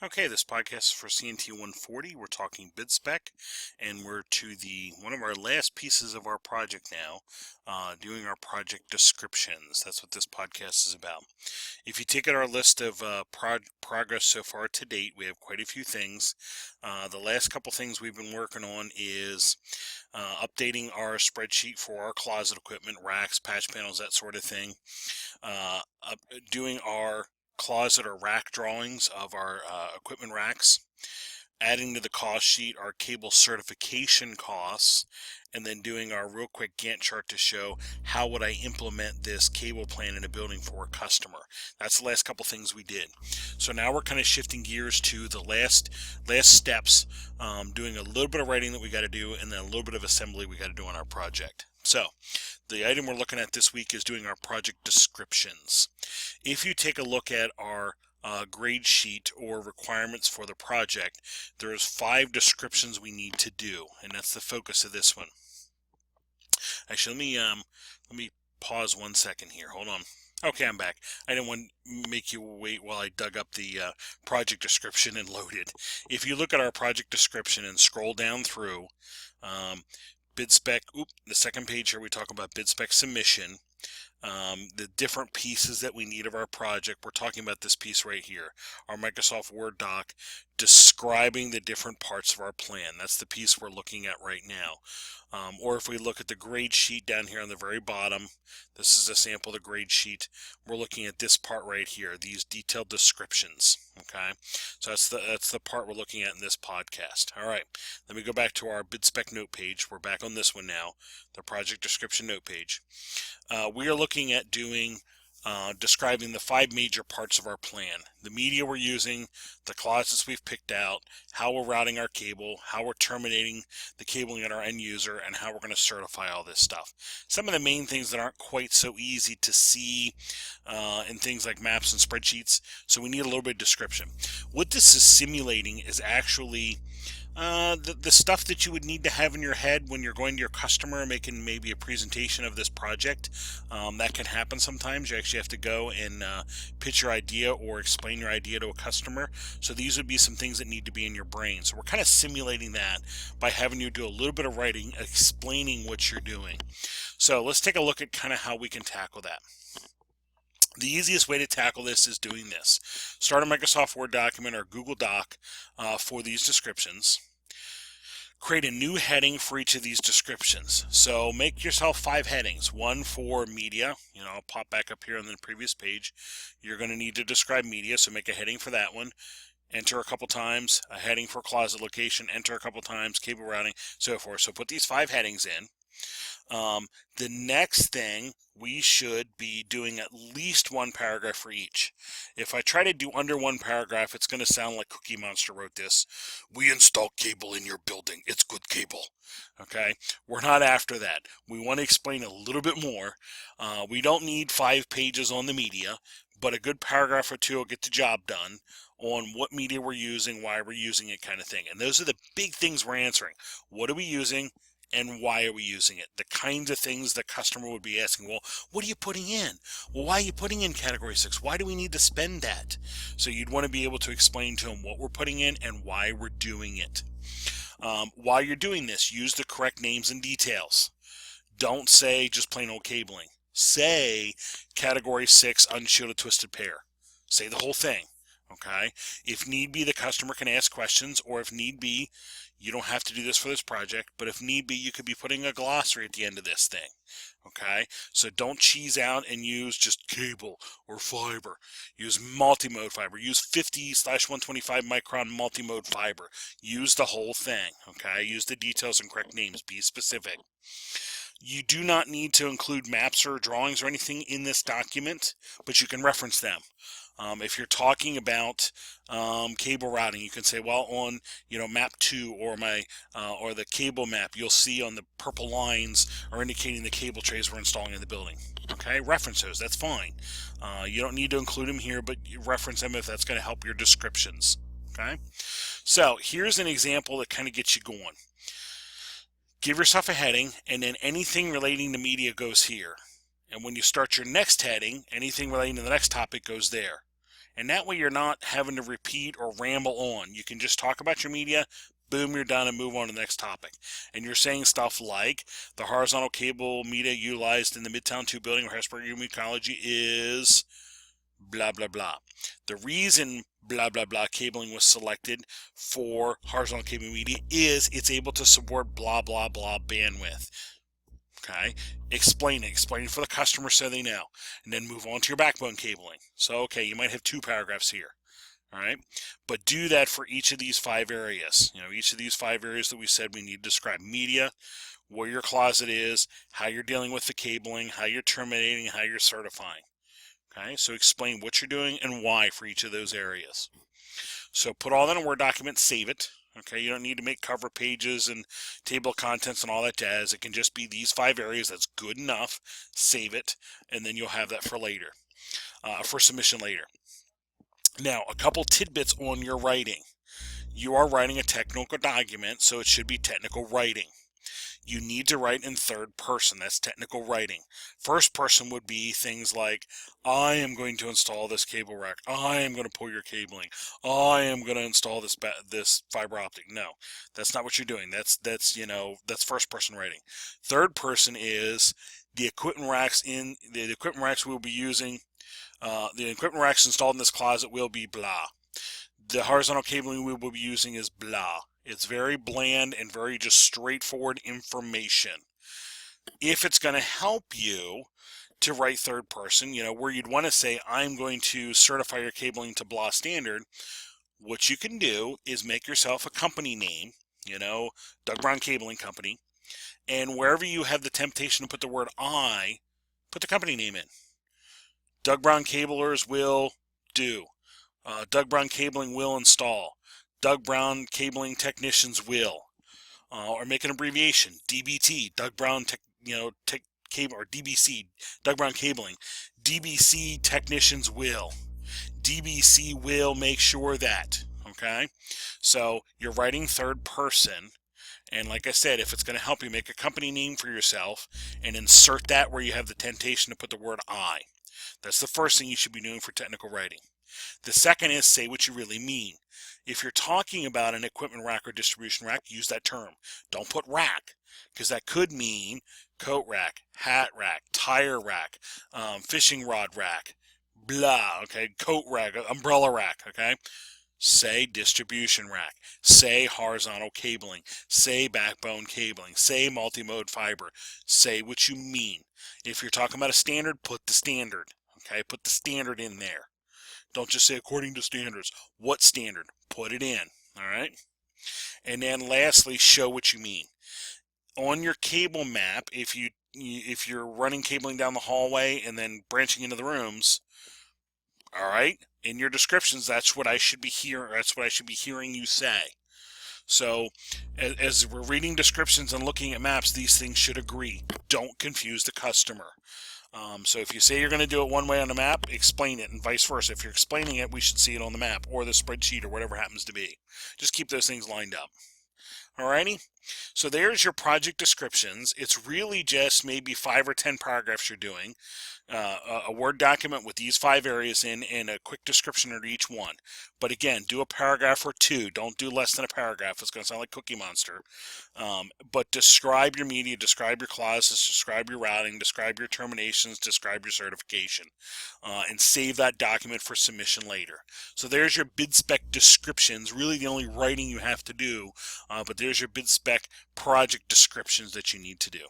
Okay, this podcast is for CNT140. We're talking BidSpec, and we're to one of our last pieces of our project now, doing our project descriptions. That's what this podcast is about. If you take out our list of progress so far to date, we have quite a few things. The last couple things we've been working on is updating our spreadsheet for our closet equipment, racks, patch panels, that sort of thing. Doing our closet or rack drawings of our equipment racks, adding to the cost sheet our cable certification costs, and then doing our real quick Gantt chart to show how would I implement this cable plan in a building for a customer. That's the last couple things we did. So now we're kind of shifting gears to the last steps, doing a little bit of writing that we got to do, and then a little bit of assembly we got to do on our project. So the item we're looking at this week is doing our project descriptions. If you take a look at our grade sheet or requirements for the project, there's 5 descriptions we need to do, and that's the focus of this one. Actually, let me pause 1 second here. Hold on. Okay, I'm back. I didn't want to make you wait while I dug up the project description and loaded. If you look at our project description and scroll down through, BidSpec, the second page here, we talk about BidSpec submission, the different pieces that we need of our project. We're talking about this piece right here, our Microsoft Word doc describing the different parts of our plan. That's the piece we're looking at right now. Or if we look at the grade sheet down here on the very bottom, this is a sample of the grade sheet. We're looking at this part right here, these detailed descriptions. Okay, so that's the part we're looking at in this podcast. All right, let me go back to our BidSpec note page. We're back on this one now, the project description note page. We are looking at describing the 5 major parts of our plan: the media we're using, the closets we've picked out, how we're routing our cable, how we're terminating the cabling at our end user, and how we're going to certify all this stuff. Some of the main things that aren't quite so easy to see in things like maps and spreadsheets, so we need a little bit of description. What this is simulating is actually the stuff that you would need to have in your head when you're going to your customer making maybe a presentation of this project. That can happen sometimes. You actually have to go and pitch your idea or explain your idea to a customer. So these would be some things that need to be in your brain. So we're kind of simulating that by having you do a little bit of writing explaining what you're doing. So let's take a look at kind of how we can tackle that. The easiest way to tackle this is doing this. Start a Microsoft Word document or Google Doc for these descriptions. Create a new heading for each of these descriptions. So make yourself 5 headings. One for media. I'll pop back up here on the previous page. You're going to need to describe media, so make a heading for that one. Enter a couple times. A heading for closet location. Enter a couple times. Cable routing, so forth. So put these 5 headings in. The next thing, we should be doing at least 1 paragraph for each. If I try to do under 1 paragraph, it's going to sound like Cookie Monster wrote this. We install cable in your building. It's good cable. Okay, we're not after that. We want to explain a little bit more. We don't need 5 pages on the media, but a good paragraph or 2 will get the job done on what media we're using, why we're using it, kind of thing. And those are the big things we're answering. What are we using? And why are we using it? The kinds of things the customer would be asking. Well, what are you putting in? Well, why are you putting in category 6? Why do we need to spend that? So you'd want to be able to explain to them what we're putting in and why we're doing it. While you're doing this, use the correct names and details. Don't say just plain old cabling. Say category 6 unshielded twisted pair. Say the whole thing. Okay? If need be, the customer can ask questions, or if need be, you don't have to do this for this project, but if need be, you could be putting a glossary at the end of this thing. Okay? So don't cheese out and use just cable or fiber. Use multi-mode fiber. Use 50/125 micron multi-mode fiber. Use the whole thing. Okay? Use the details and correct names. Be specific. You do not need to include maps or drawings or anything in this document, but you can reference them. If you're talking about cable routing, you can say, well, on map 2 or or the cable map, you'll see on the purple lines are indicating the cable trays we're installing in the building. Okay, reference those. That's fine. You don't need to include them here, but you reference them if that's going to help your descriptions. Okay, so here's an example that kind of gets you going. Give yourself a heading, and then anything relating to media goes here. And when you start your next heading, anything relating to the next topic goes there. And that way you're not having to repeat or ramble on. You can just talk about your media, boom, you're done, and move on to the next topic. And you're saying stuff like the horizontal cable media utilized in the Midtown 2 building of Harrisburg Ecology is blah, blah, blah. The reason blah, blah, blah cabling was selected for horizontal cable media is it's able to support blah, blah, blah bandwidth. Okay, explain it for the customer so they know, and then move on to your backbone cabling. So, okay, you might have 2 paragraphs here. All right, but do that for each of these 5 areas. Each of these 5 areas that we said we need to describe: media, where your closet is, how you're dealing with the cabling, how you're terminating, how you're certifying. Okay, so explain what you're doing and why for each of those areas. So put all that in a Word document, save it. Okay, you don't need to make cover pages and table of contents and all that jazz. It can just be these 5 areas. That's good enough. Save it, and then you'll have that for later, for submission later. Now, a couple tidbits on your writing. You are writing a technical document, so it should be technical writing. You need to write in third person. That's technical writing. First person would be things like, I am going to install this cable rack. I am going to pull your cabling. I am going to install this fiber optic. No, that's not what you're doing. That's first person writing. Third person is the equipment racks we'll be using. The equipment racks installed in this closet will be blah. The horizontal cabling we will be using is blah. It's very bland and very just straightforward information. If it's going to help you to write third person, where you'd want to say, I'm going to certify your cabling to blah standard, what you can do is make yourself a company name, Doug Brown Cabling Company, and wherever you have the temptation to put the word I, put the company name in. Doug Brown Cablers will do. Doug Brown Cabling will install. Doug Brown Cabling Technicians will. Or make an abbreviation, DBT, Doug Brown Cable, or DBC, Doug Brown Cabling. DBC Technicians will. DBC will make sure that. Okay? So you're writing third person. And like I said, if it's going to help you, make a company name for yourself and insert that where you have the temptation to put the word I. That's the first thing you should be doing for technical writing. The second is say what you really mean. If you're talking about an equipment rack or distribution rack, use that term. Don't put rack, because that could mean coat rack, hat rack, tire rack, fishing rod rack, blah, okay, coat rack, umbrella rack, okay? Say distribution rack, say horizontal cabling, say backbone cabling, say multi-mode fiber. Say what you mean. If you're talking about a standard, put the standard, okay? Put the standard in there. Don't just say according to standards. What standard? Put it in, all right? And then lastly, show what you mean. On your cable map, if you're running cabling down the hallway and then branching into the rooms, all right, in your descriptions, that's what I should be hearing you say. So as we're reading descriptions and looking at maps, these things should agree. Don't confuse the customer. So if you say you're going to do it one way on the map, explain it, and vice versa. If you're explaining it, we should see it on the map or the spreadsheet or whatever happens to be. Just keep those things lined up. Alrighty? So there's your project descriptions. It's really just maybe 5 or 10 paragraphs you're doing. A Word document with these 5 areas in and a quick description of each one. But again, do a paragraph or 2. Don't do less than a paragraph. It's going to sound like Cookie Monster. But describe your media, describe your clauses, describe your routing, describe your terminations, describe your certification. And save that document for submission later. So there's your BidSpec descriptions, really the only writing you have to do. But there's your BidSpec project descriptions that you need to do.